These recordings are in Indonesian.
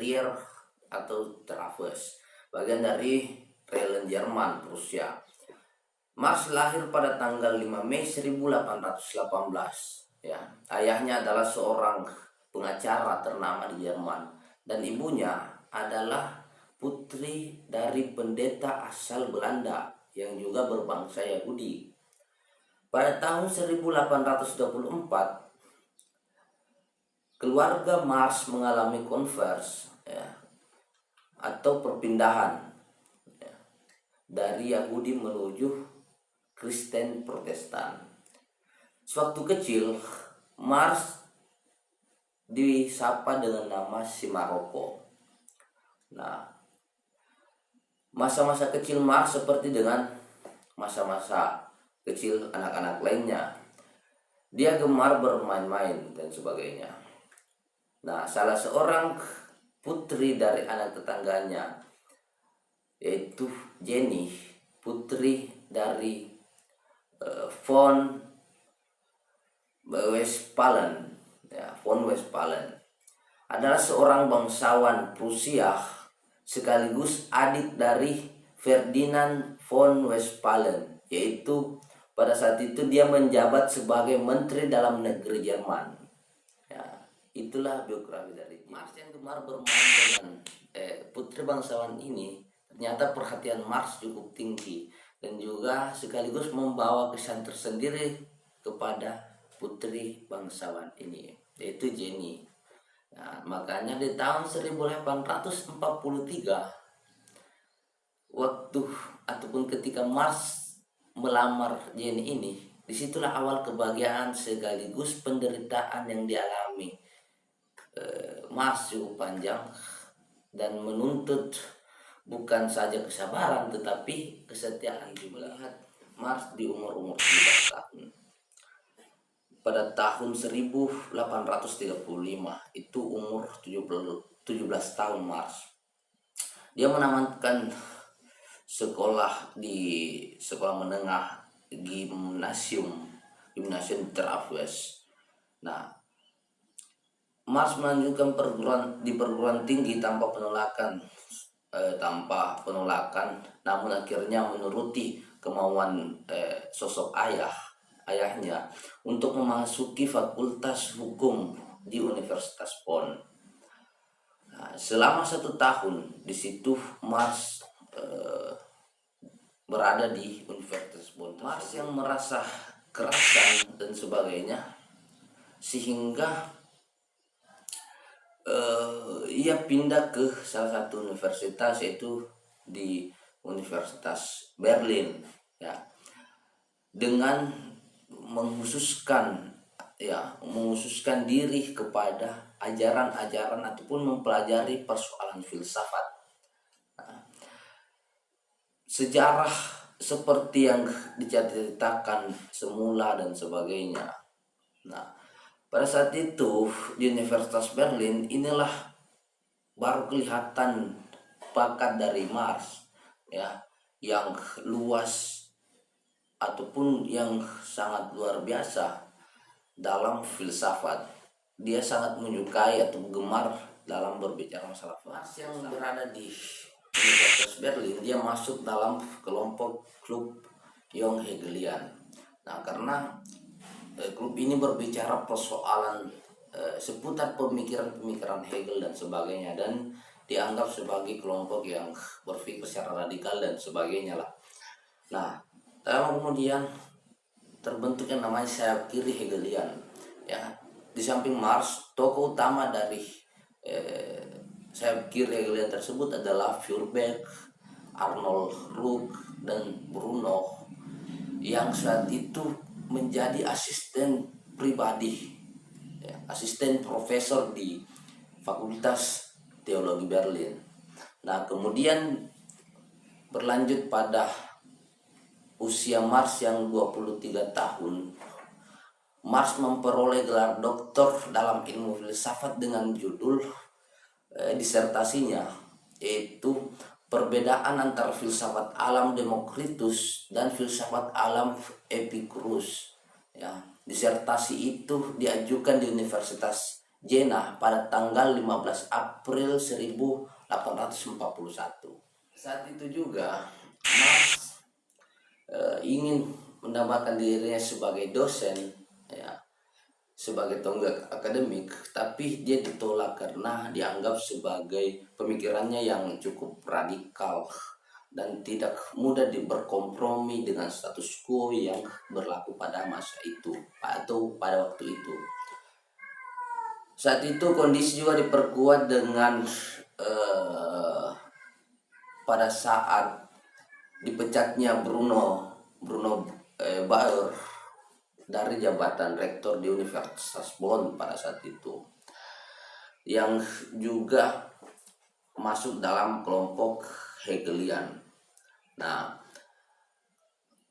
Trier atau Treves, bagian dari Rheinland Jerman, Prusia. Marx lahir pada tanggal 5 Mei 1818. Ya, ayahnya adalah seorang pengacara ternama di Jerman dan ibunya adalah putri dari pendeta asal Belanda yang juga berbangsa Yahudi. Pada tahun 1824, keluarga Marx mengalami konvers, ya, atau perpindahan, ya, dari Yahudi menuju Kristen Protestan. Sewaktu kecil, Marx disapa dengan nama si Maroko. Nah, masa-masa kecil Marx seperti dengan masa-masa kecil anak-anak lainnya. Dia gemar bermain-main dan sebagainya. Nah, salah seorang putri dari anak tetangganya, yaitu Jenny, putri dari von Westphalen, ya, von Westphalen, adalah seorang bangsawan Prusia sekaligus adik dari Ferdinand von Westphalen, yaitu pada saat itu dia menjabat sebagai Menteri Dalam Negeri Jerman. Ya, itulah biografi dari Marx yang gemar bermain dengan putri bangsawan ini. Ternyata perhatian Marx cukup tinggi dan juga sekaligus membawa kesan tersendiri kepada putri bangsawan ini, yaitu Jenny. Nah, makanya di tahun 1843, waktu ataupun ketika Marx melamar Jenny ini, disitulah awal kebahagiaan sekaligus penderitaan yang dialami. Marx cukup panjang dan menuntut bukan saja kesabaran tetapi kesetiaan. Melihat Marx di umur 17 tahun. Pada tahun 1835 itu umur 17 tahun Marx. Dia menamatkan sekolah di sekolah menengah gimnasium Treves. Nah, Marx melanjutkan perguruan tinggi tanpa penolakan, namun akhirnya menuruti kemauan sosok ayahnya untuk memasuki fakultas hukum di Universitas Bonn. Nah, selama 1 tahun di situ Marx berada di Universitas Bonn. Marx yang merasa kerasan dan sebagainya, sehingga ia pindah ke salah satu universitas, yaitu di Universitas Berlin, ya, dengan menghususkan diri kepada ajaran-ajaran ataupun mempelajari persoalan filsafat. Nah, sejarah seperti yang diceritakan semula dan sebagainya. Nah, pada saat itu di Universitas Berlin inilah baru kelihatan bakat dari Marx, ya, yang luas ataupun yang sangat luar biasa dalam filsafat. Dia sangat menyukai atau gemar dalam berbicara masalah Marx yang berada di Universitas Berlin. Dia masuk dalam kelompok klub Young Hegelian. Nah, karena klub ini berbicara persoalan seputar pemikiran Hegel dan sebagainya, dan dianggap sebagai kelompok yang berpikir secara radikal dan sebagainya lah. Nah, kemudian terbentuk yang namanya sayap kiri Hegelian, ya. Di samping Marx, tokoh utama dari sayap kiri Hegelian tersebut adalah Feuerbach, Arnold Ruck, dan Bruno, yang saat itu menjadi asisten pribadi, ya, asisten profesor di Fakultas Teologi Berlin. Nah, kemudian berlanjut pada usia Marx yang 23 tahun, Marx memperoleh gelar doktor dalam ilmu filsafat dengan judul disertasinya, yaitu perbedaan antara filsafat alam Demokritus dan filsafat alam Epikurus. Ya, disertasi itu diajukan di Universitas Jena pada tanggal 15 April 1841. Saat itu juga Marx ingin menambahkan dirinya sebagai dosen, ya, sebagai tonggak akademik, tapi dia ditolak karena dianggap sebagai pemikirannya yang cukup radikal dan tidak mudah berkompromi dengan status quo yang berlaku pada masa itu atau pada waktu itu. Saat itu kondisi juga diperkuat dengan pada saat dipecatnya Bruno Bauer dari jabatan rektor di Universitas Bonn pada saat itu, yang juga masuk dalam kelompok Hegelian. Nah,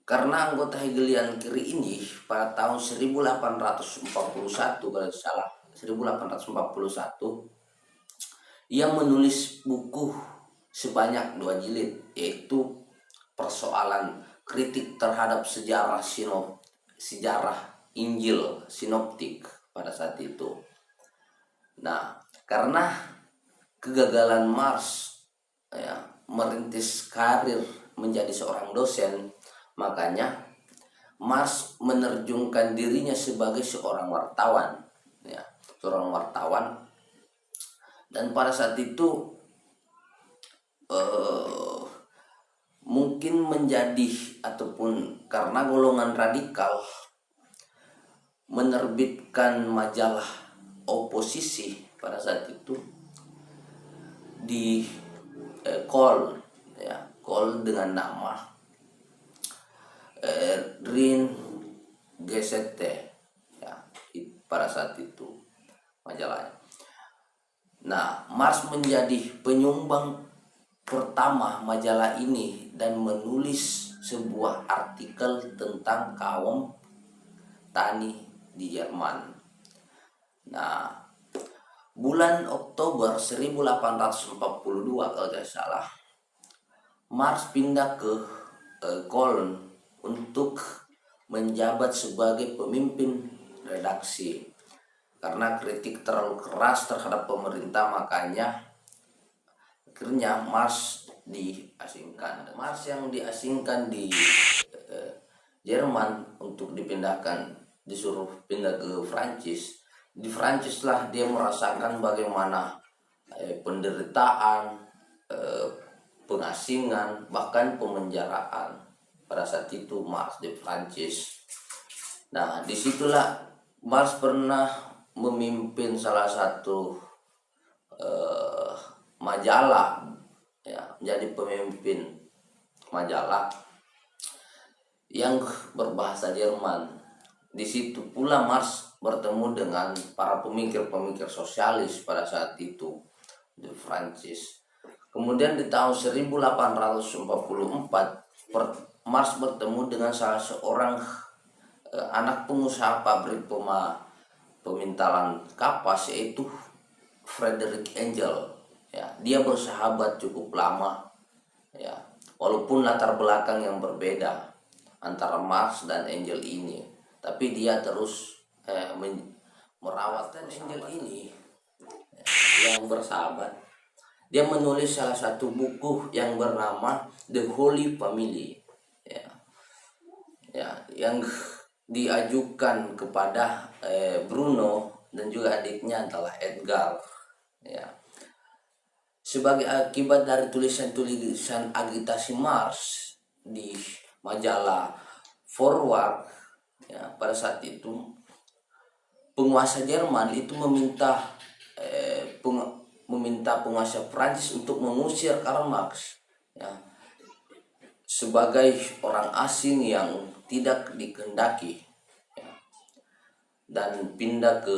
karena anggota Hegelian kiri ini pada tahun 1841 kalau salah 1841 ia menulis buku sebanyak 2 jilid, yaitu persoalan kritik terhadap sejarah Injil sinoptik pada saat itu. Nah, karena kegagalan Marx, ya, merintis karir menjadi seorang dosen, makanya Marx menerjunkan dirinya sebagai seorang wartawan, ya, seorang wartawan. Dan pada saat itu mungkin menjadi ataupun karena golongan radikal menerbitkan majalah oposisi pada saat itu di Kol, ya, Kol dengan nama Rin GCT, ya, pada saat itu majalahnya. Nah, Marx menjadi penyumbang pertama majalah ini dan menulis sebuah artikel tentang kaum tani di Jerman. Nah, bulan Oktober 1842 kalau tidak salah, Marx pindah ke Köln untuk menjabat sebagai pemimpin redaksi. Karena kritik terlalu keras terhadap pemerintah, makanya akhirnya Marx diasingkan. Marx yang diasingkan di Jerman untuk disuruh pindah ke Prancis. Di Prancis lah dia merasakan bagaimana penderitaan, pengasingan, bahkan pemenjaraan pada saat itu Marx di Prancis. Nah, disitulah Marx pernah memimpin salah satu majalah, ya, menjadi pemimpin majalah yang berbahasa Jerman. Di situ pula Marx bertemu dengan para pemikir-pemikir sosialis pada saat itu di Prancis. Kemudian di tahun 1844 Marx bertemu dengan salah seorang anak pengusaha pabrik pemintalan kapas, yaitu Frederick Engel. Ya, dia bersahabat cukup lama, ya, walaupun latar belakang yang berbeda antara Marx dan Engel ini, tapi dia terus merawat dan Engel ini, ya, yang bersahabat. Dia menulis salah satu buku yang bernama The Holy Family, ya, ya, yang diajukan kepada Bruno dan juga adiknya adalah Edgar, ya, sebagai akibat dari tulisan-tulisan agitasi Marx di majalah Forward. Ya, pada saat itu penguasa Jerman itu meminta penguasa Prancis untuk mengusir Karl Marx, ya, sebagai orang asing yang tidak dikehendaki, ya, dan pindah ke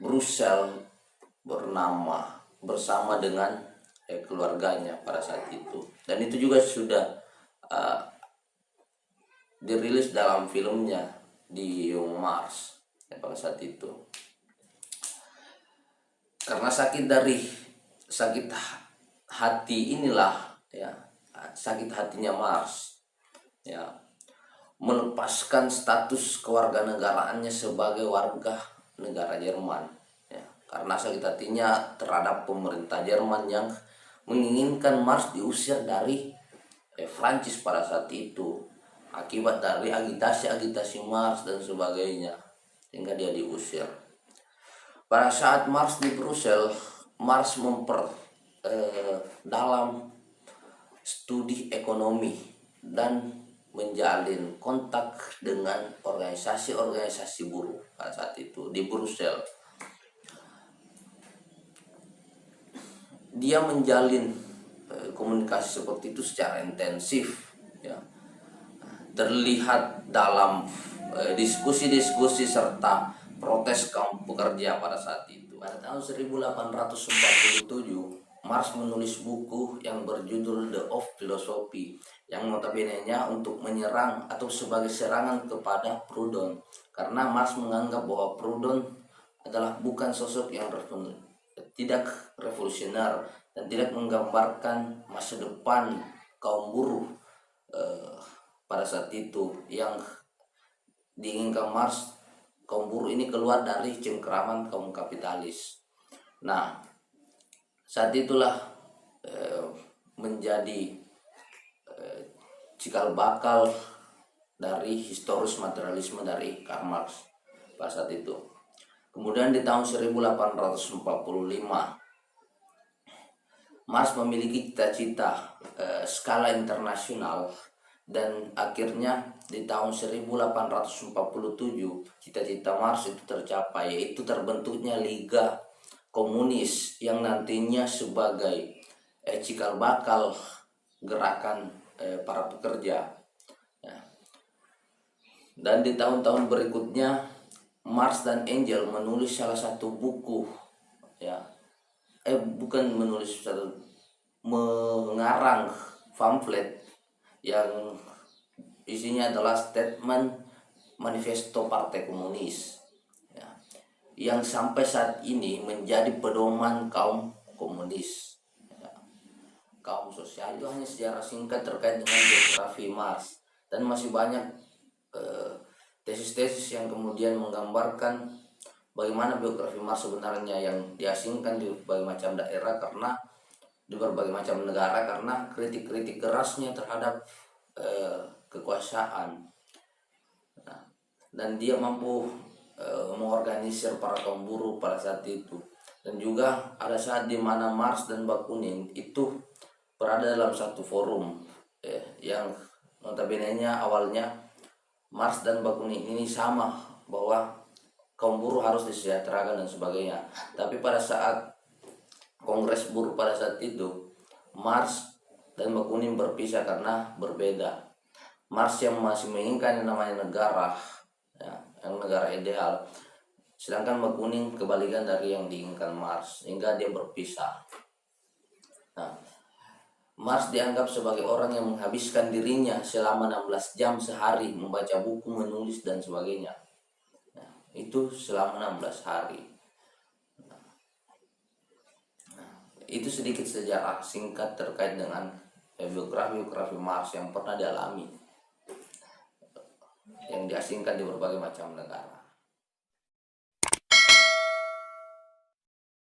Brussels bersama dengan keluarganya pada saat itu. Dan itu juga sudah dirilis dalam filmnya di Young Mars, ya, pada saat itu. Karena sakit hati inilah, ya, sakit hatinya Marx, ya, melepaskan status kewarganegaraannya sebagai warga negara Jerman, ya, karena sakit hatinya terhadap pemerintah Jerman yang menginginkan Mars diusir dari Prancis pada saat itu, akibat dari agitasi-agitasi Mars dan sebagainya, sehingga dia diusir. Pada saat Mars di Brussel, Mars dalam studi ekonomi dan menjalin kontak dengan organisasi-organisasi buruh pada saat itu di Brussel. Dia menjalin komunikasi seperti itu secara intensif, ya. Terlihat dalam diskusi-diskusi serta protes kaum pekerja pada saat itu. Pada tahun 1847, Marx menulis buku yang berjudul The of Philosophy, yang notabene-nya untuk menyerang atau sebagai serangan kepada Proudhon, karena Marx menganggap bahwa Proudhon adalah bukan sosok yang tidak revolusioner dan tidak menggambarkan masa depan kaum buruh pada saat itu. Yang diinginkan Marx, kaum buruh ini keluar dari cengkeraman kaum kapitalis. Nah, saat itulah menjadi cikal bakal dari historis materialisme dari Karl Marx pada saat itu. Kemudian di tahun 1845, Marx memiliki cita-cita skala internasional, dan akhirnya di tahun 1847 cita-cita Marx itu tercapai, yaitu terbentuknya Liga Komunis yang nantinya sebagai cikal bakal gerakan para pekerja. Ya. Dan di tahun-tahun berikutnya Marx dan Engels menulis salah satu buku, ya, mengarang pamflet yang isinya adalah statement manifesto Partai Komunis, ya, yang sampai saat ini menjadi pedoman kaum komunis, ya, kaum sosial. Itu hanya sejarah singkat terkait dengan biografi Marx, dan masih banyak tesis-tesis yang kemudian menggambarkan bagaimana biografi Marx sebenarnya yang diasingkan di berbagai macam daerah, karena di berbagai macam negara, karena kritik-kritik kerasnya terhadap kekuasaan. Nah, dan dia mampu mengorganisir para kaum buruh pada saat itu. Dan juga ada saat di mana Marx dan Bakunin itu berada dalam satu forum, yang notabene-nya awalnya Marx dan Bakunin ini sama bahwa kaum buruh harus disejahterakan dan sebagainya. Tapi pada saat Kongres Buruh pada saat itu, Marx dan Bakunin berpisah karena berbeda. Marx yang masih menginginkan yang namanya negara, ya, yang negara ideal, sedangkan Bakunin kebalikan dari yang diinginkan Marx, sehingga dia berpisah. Nah, Marx dianggap sebagai orang yang menghabiskan dirinya selama 16 jam sehari membaca buku, menulis dan sebagainya. Nah, itu selama 16 hari. Nah, itu sedikit sejarah singkat terkait dengan biografi Marx yang pernah dialami, yang diasingkan di berbagai macam negara.